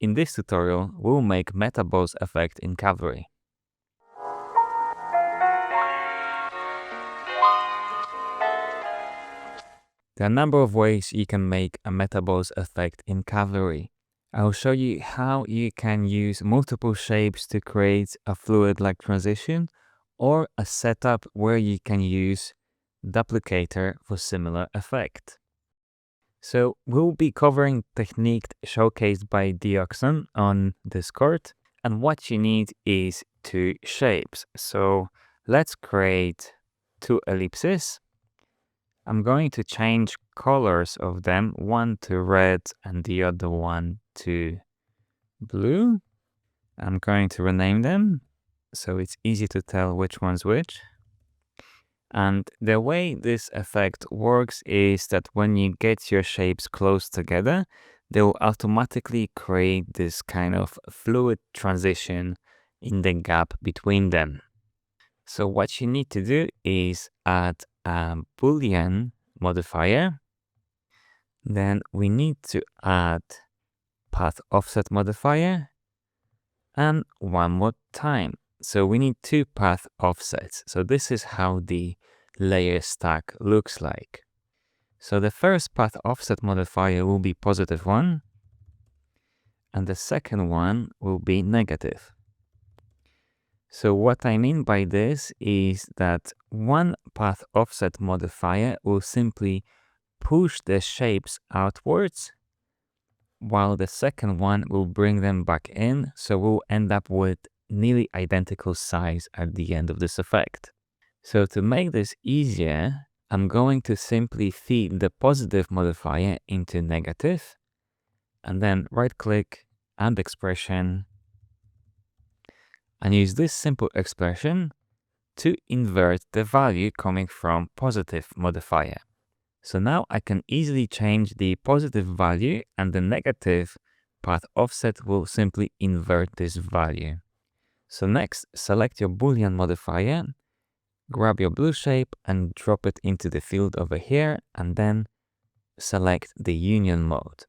in this tutorial, we'll make metaballs effect in Cavalry. There are a number of ways you can make a metaballs effect in Cavalry. I'll show you how you can use multiple shapes to create a fluid-like transition, or a setup where you can use Duplicator for similar effect. So we'll be covering technique showcased by Dioxon on Discord, and what you need is 2 shapes. So let's create 2 ellipses. I'm going to change colors of them, one to red and the other one to blue. I'm going to rename them so it's easy to tell which one's which. And the way this effect works is that when you get your shapes close together, they will automatically create this kind of fluid transition in the gap between them. So what you need to do is add a Boolean modifier. Then we need to add path offset modifier, and one more time. So we need 2 path offsets. So this is how the layer stack looks like. So the first path offset modifier will be +1, and the second one will be negative. So what I mean by this is that one path offset modifier will simply push the shapes outwards, while the second one will bring them back in, so we'll end up with nearly identical size at the end of this effect. So to make this easier, I'm going to simply feed the positive modifier into negative, and then right-click, add expression, and use this simple expression to invert the value coming from positive modifier. So now I can easily change the positive value, and the negative path offset will simply invert this value. So next, select your Boolean modifier, grab your blue shape and drop it into the field over here, and then select the union mode.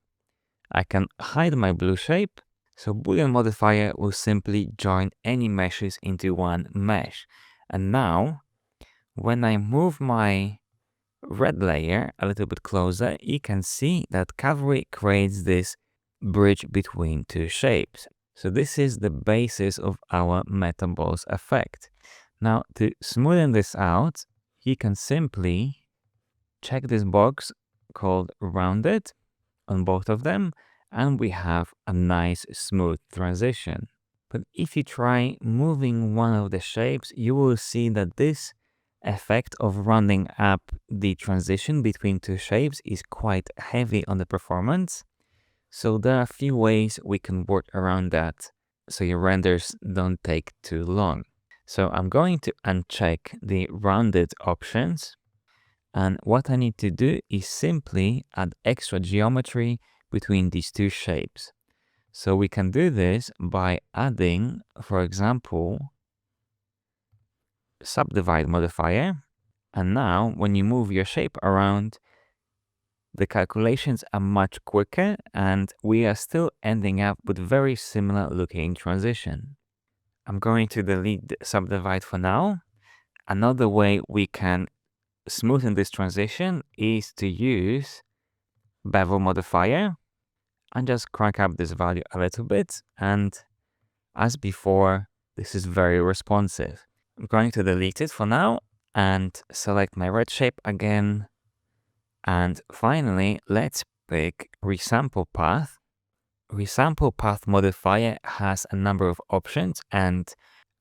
I can hide my blue shape, so Boolean modifier will simply join any meshes into one mesh. And now, when I move my red layer a little bit closer, you can see that Cavalry creates this bridge between 2 shapes. So this is the basis of our metaballs effect. Now to smoothen this out, you can simply check this box called rounded on both of them, and we have a nice smooth transition. But if you try moving one of the shapes, you will see that this effect of rounding up the transition between 2 shapes is quite heavy on the performance. So there are a few ways we can work around that so your renders don't take too long. So I'm going to uncheck the rounded options, and what I need to do is simply add extra geometry between these 2 shapes. So we can do this by adding, for example, Subdivide modifier, and now when you move your shape around, the calculations are much quicker, and we are still ending up with very similar looking transition. I'm going to delete the Subdivide for now. Another way we can smoothen this transition is to use Bevel modifier and just crank up this value a little bit, and as before, this is very responsive. I'm going to delete it for now and select my red shape again. And finally, let's pick Resample Path. Resample Path modifier has a number of options, and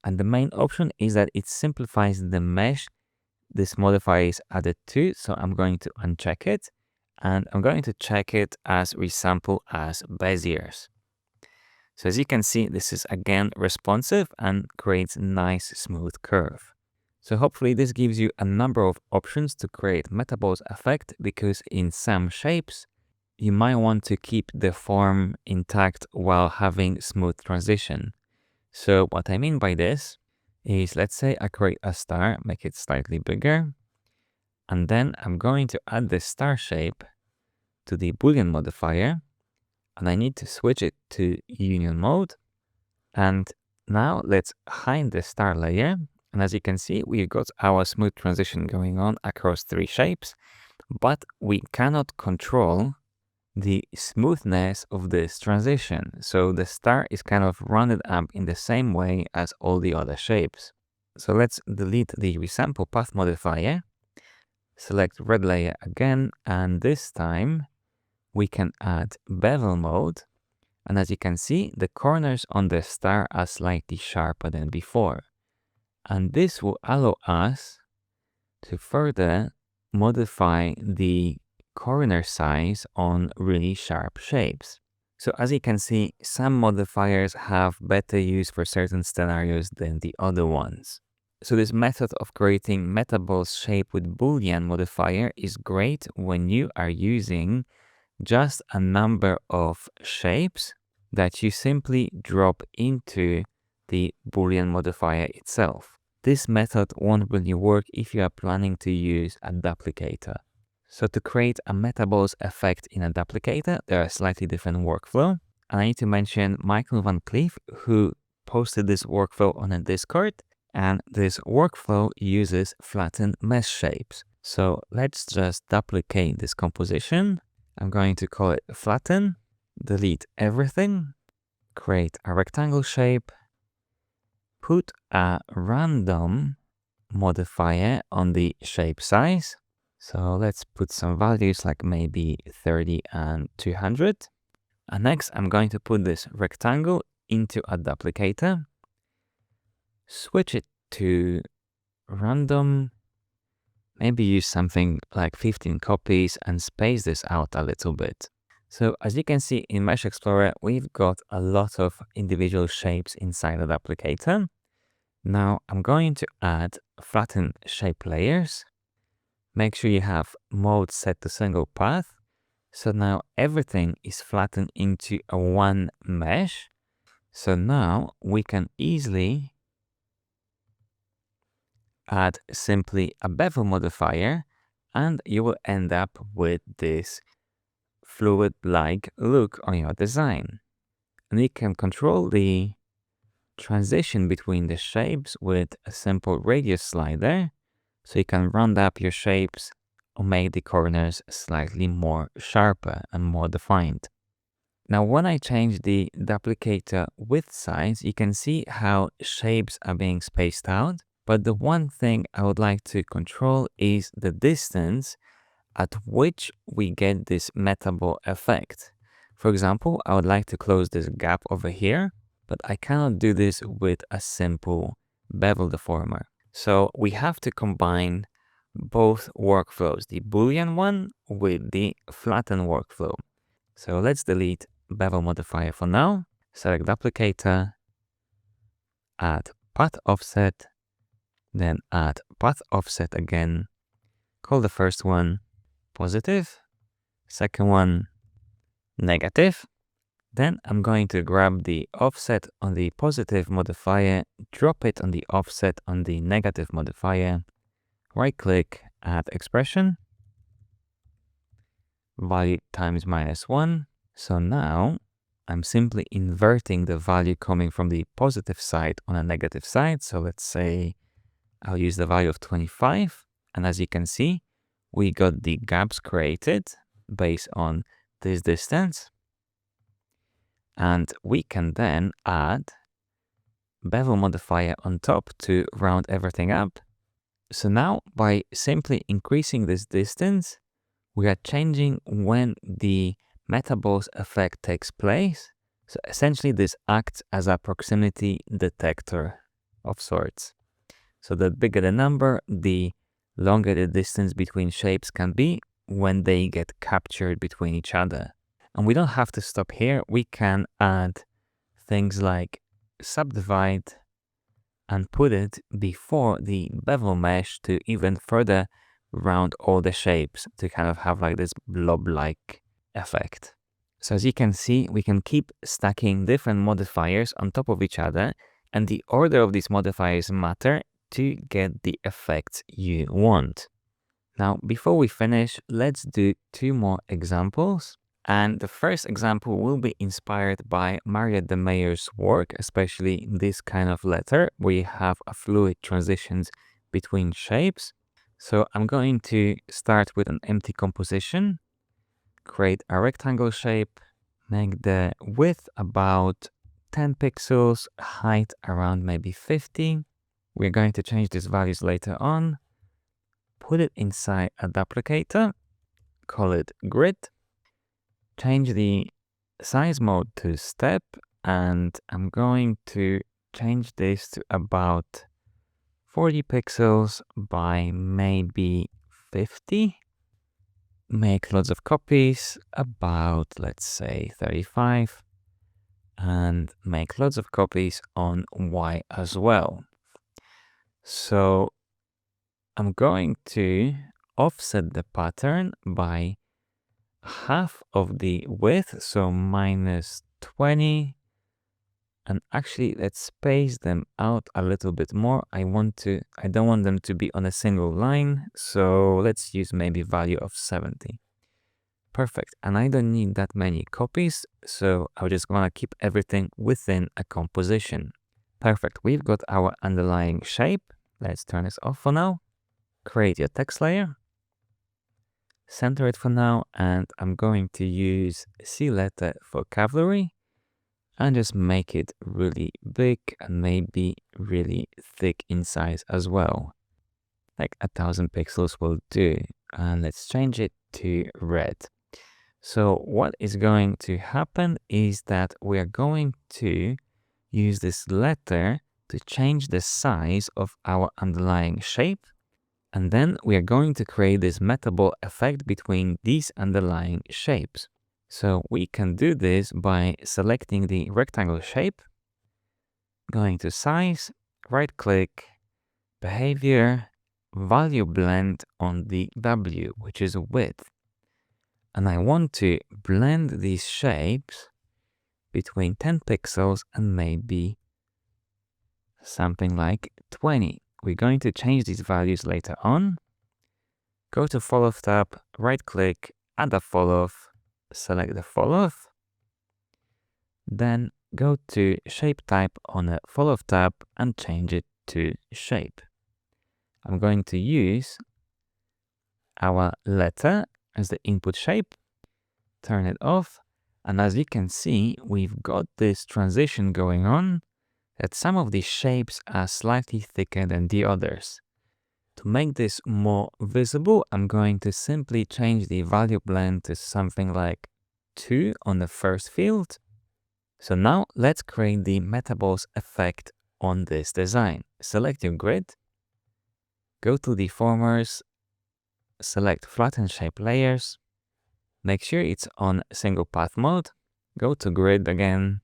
the main option is that it simplifies the mesh this modifier is added to. So I'm going to uncheck it, and I'm going to check it as Resample as Beziers. So as you can see, this is again responsive and creates a nice smooth curve. So hopefully this gives you a number of options to create metaballs effect, because in some shapes, you might want to keep the form intact while having smooth transition. So what I mean by this is, let's say I create a star, make it slightly bigger, and then I'm going to add the star shape to the Boolean modifier, and I need to switch it to union mode. And now let's hide the star layer. And as you can see, we've got our smooth transition going on across 3 shapes, but we cannot control the smoothness of this transition. So the star is kind of rounded up in the same way as all the other shapes. So let's delete the Resample Path modifier, select red layer again, and this time we can add Bevel mode. And as you can see, the corners on the star are slightly sharper than before. And this will allow us to further modify the corner size on really sharp shapes. So as you can see, some modifiers have better use for certain scenarios than the other ones. So this method of creating metaballs shape with Boolean modifier is great when you are using just a number of shapes that you simply drop into the Boolean modifier itself. This method won't really work if you are planning to use a duplicator. So to create a metaballs effect in a duplicator, there are slightly different workflow. And I need to mention Michael Van Cleef, who posted this workflow on a Discord. And this workflow uses flatten mesh shapes. So let's just duplicate this composition. I'm going to call it flatten, delete everything, create a rectangle shape, put a random modifier on the shape size. So let's put some values like maybe 30 and 200. And next I'm going to put this rectangle into a duplicator, switch it to random, maybe use something like 15 copies and space this out a little bit. So as you can see in Mesh Explorer, we've got a lot of individual shapes inside the duplicator. Now I'm going to add Flatten Shape Layers. Make sure you have mode set to single path. So now everything is flattened into a one mesh. So now we can easily add simply a bevel modifier and you will end up with this fluid-like look on your design. And you can control the transition between the shapes with a simple radius slider. So you can round up your shapes or make the corners slightly more sharper and more defined. Now when I change the duplicator width size, you can see how shapes are being spaced out. But the one thing I would like to control is the distance at which we get this metaball effect. For example, I would like to close this gap over here, but I cannot do this with a simple bevel deformer. So we have to combine both workflows, the Boolean one with the flatten workflow. So let's delete bevel modifier for now, select duplicator, add path offset, then add path offset again, call the first one positive, second one negative. Then I'm going to grab the offset on the positive modifier, drop it on the offset on the negative modifier, right click, add expression, value times -1. So now I'm simply inverting the value coming from the positive side on a negative side. So let's say I'll use the value of 25. And as you can see, we got the gaps created based on this distance. And we can then add bevel modifier on top to round everything up. So now by simply increasing this distance, we are changing when the metaballs effect takes place. So essentially this acts as a proximity detector of sorts. So the bigger the number, the longer the distance between shapes can be when they get captured between each other. And we don't have to stop here. We can add things like subdivide and put it before the bevel mesh to even further round all the shapes to kind of have like this blob-like effect. So as you can see, we can keep stacking different modifiers on top of each other, and the order of these modifiers matter to get the effects you want. Now, before we finish, let's do 2 more examples. And the first example will be inspired by Meyer's work, especially this kind of letter where you have a fluid transitions between shapes. So I'm going to start with an empty composition, create a rectangle shape, make the width about 10 pixels, height around maybe 50. We're going to change these values later on, put it inside a duplicator, call it grid, change the size mode to step, and I'm going to change this to about 40 pixels by maybe 50. Make lots of copies, about, let's say, 35, and make lots of copies on Y as well. So I'm going to offset the pattern by half of the width, so minus 20. And actually, let's space them out a little bit more. I don't want them to be on a single line, so let's use maybe value of 70. Perfect. And I don't need that many copies, so I just want to keep everything within a composition. Perfect. We've got our underlying shape. Let's turn this off for now. Create your text layer. Center it for now, and I'm going to use C letter for Cavalry and just make it really big and maybe really thick in size as well. Like 1000 pixels will do. And let's change it to red. So what is going to happen is that we are going to use this letter to change the size of our underlying shape. And then we are going to create this metaball effect between these underlying shapes. So we can do this by selecting the rectangle shape, going to size, right click, behavior, value blend on the W, which is width. And I want to blend these shapes between 10 pixels and maybe something like 20. We're going to change these values later on. Go to Fall-Off tab, right click, add a fall-off, select the fall-off. Then go to Shape Type on the Fall-Off tab and change it to Shape. I'm going to use our letter as the input shape, turn it off, and as you can see, we've got this transition going on that some of these shapes are slightly thicker than the others. To make this more visible, I'm going to simply change the value blend to something like 2 on the first field. So now let's create the metaballs effect on this design. Select your grid, go to Deformers, select Flatten Shape Layers, make sure it's on single path mode, go to grid again,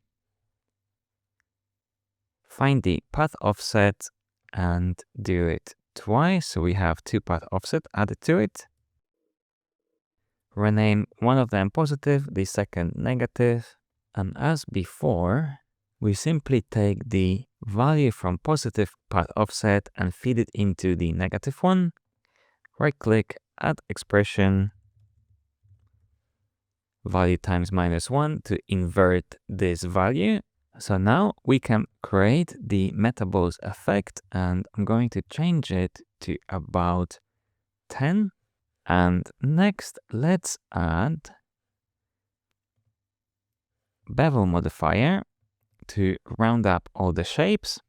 find the path offset and do it twice, so we have 2 path offset added to it. Rename one of them positive, the second negative, and as before, we simply take the value from positive path offset and feed it into the negative one. Right click, add expression, value times -1 to invert this value. So now we can create the metaballs effect, and I'm going to change it to about 10. And next, let's add Bevel modifier to round up all the shapes.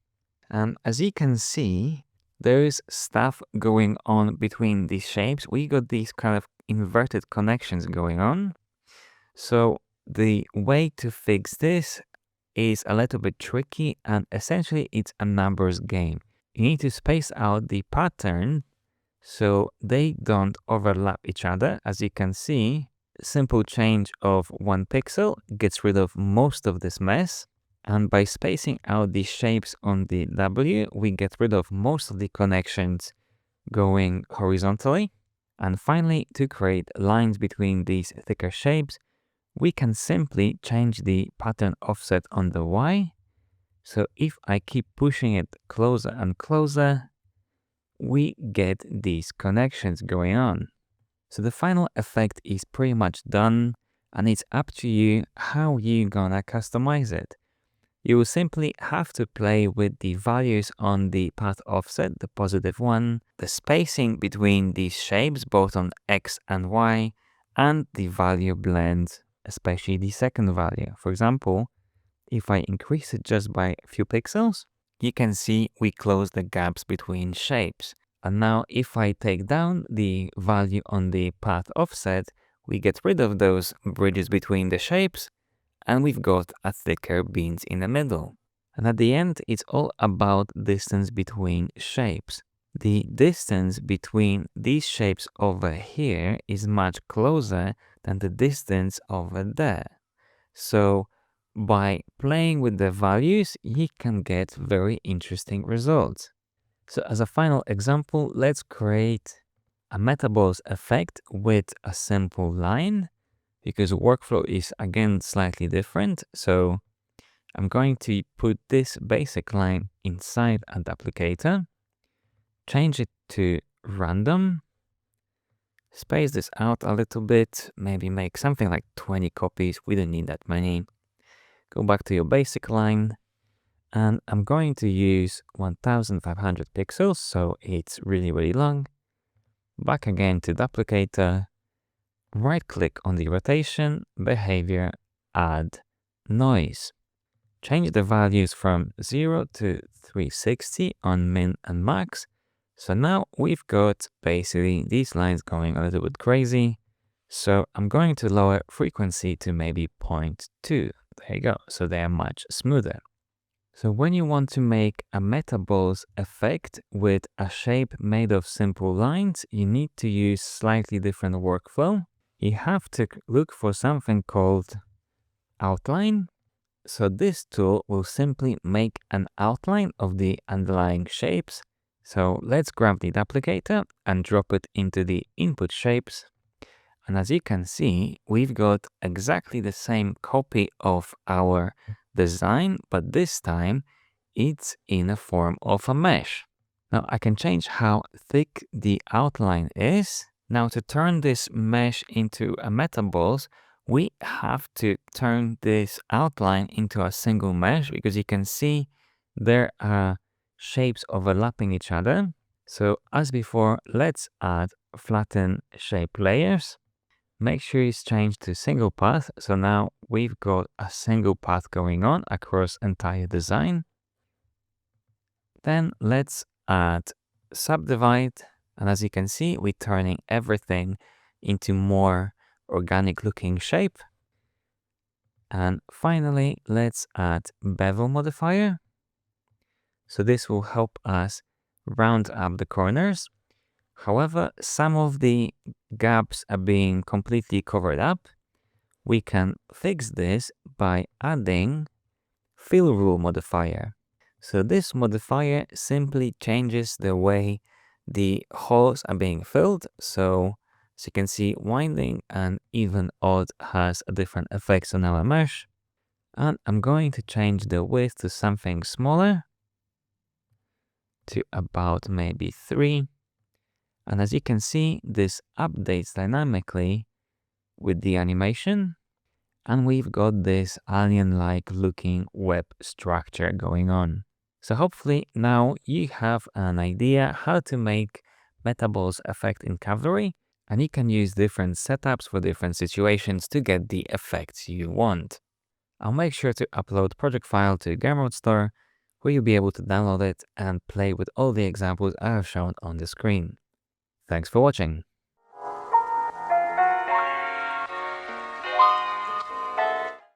And as you can see, there is stuff going on between these shapes. We got these kind of inverted connections going on. So the way to fix this is a little bit tricky, and essentially it's a numbers game. You need to space out the pattern so they don't overlap each other. As you can see, simple change of 1 pixel gets rid of most of this mess. And by spacing out the shapes on the W, we get rid of most of the connections going horizontally. And finally, to create lines between these thicker shapes, we can simply change the pattern offset on the Y. So if I keep pushing it closer and closer, we get these connections going on. So the final effect is pretty much done. and it's up to you how you're gonna customize it. You will simply have to play with the values on the path offset, the positive one, the spacing between these shapes, both on X and Y, and the value blend, especially the second value. For example, if I increase it just by a few pixels, you can see we close the gaps between shapes. And now if I take down the value on the path offset, we get rid of those bridges between the shapes, and we've got a thicker beans in the middle. And at the end, it's all about distance between shapes. The distance between these shapes over here is much closer than the distance over there. So by playing with the values, you can get very interesting results. So as a final example, let's create a metaballs effect with a simple line, because workflow is again slightly different. So I'm going to put this basic line inside a duplicator, change it to random, space this out a little bit, maybe make something like 20 copies. We don't need that many. Go back to your basic line, and I'm going to use 1500 pixels, so it's really, really long. Back again to Duplicator, right-click on the rotation, behavior, add noise. Change the values from 0 to 360 on min and max. So now we've got basically these lines going a little bit crazy. So I'm going to lower frequency to maybe 0.2. There you go. So they are much smoother. So when you want to make a metaballs effect with a shape made of simple lines, you need to use slightly different workflow. You have to look for something called outline. So this tool will simply make an outline of the underlying shapes. So let's grab the duplicator and drop it into the input shapes. And as you can see, we've got exactly the same copy of our design, but this time it's in a form of a mesh. Now I can change how thick the outline is. Now to turn this mesh into a metaballs, we have to turn this outline into a single mesh, because you can see there are shapes overlapping each other. So as before, let's add Flatten Shape Layers. Make sure it's changed to single path. So now we've got a single path going on across entire design. Then let's add Subdivide. And as you can see, we're turning everything into more organic looking shape. And finally, let's add Bevel modifier. So this will help us round up the corners. However, some of the gaps are being completely covered up. We can fix this by adding Fill Rule modifier. So this modifier simply changes the way the holes are being filled. So as you can see, winding and even odd has a different effects on our mesh. And I'm going to change the width to something smaller, to about maybe 3. And as you can see, this updates dynamically with the animation. And we've got this alien-like looking web structure going on. So hopefully now you have an idea how to make metaballs effect in Cavalry, and you can use different setups for different situations to get the effects you want. I'll make sure to upload project file to Gamemode Store, where you'll be able to download it and play with all the examples I have shown on the screen. Thanks for watching.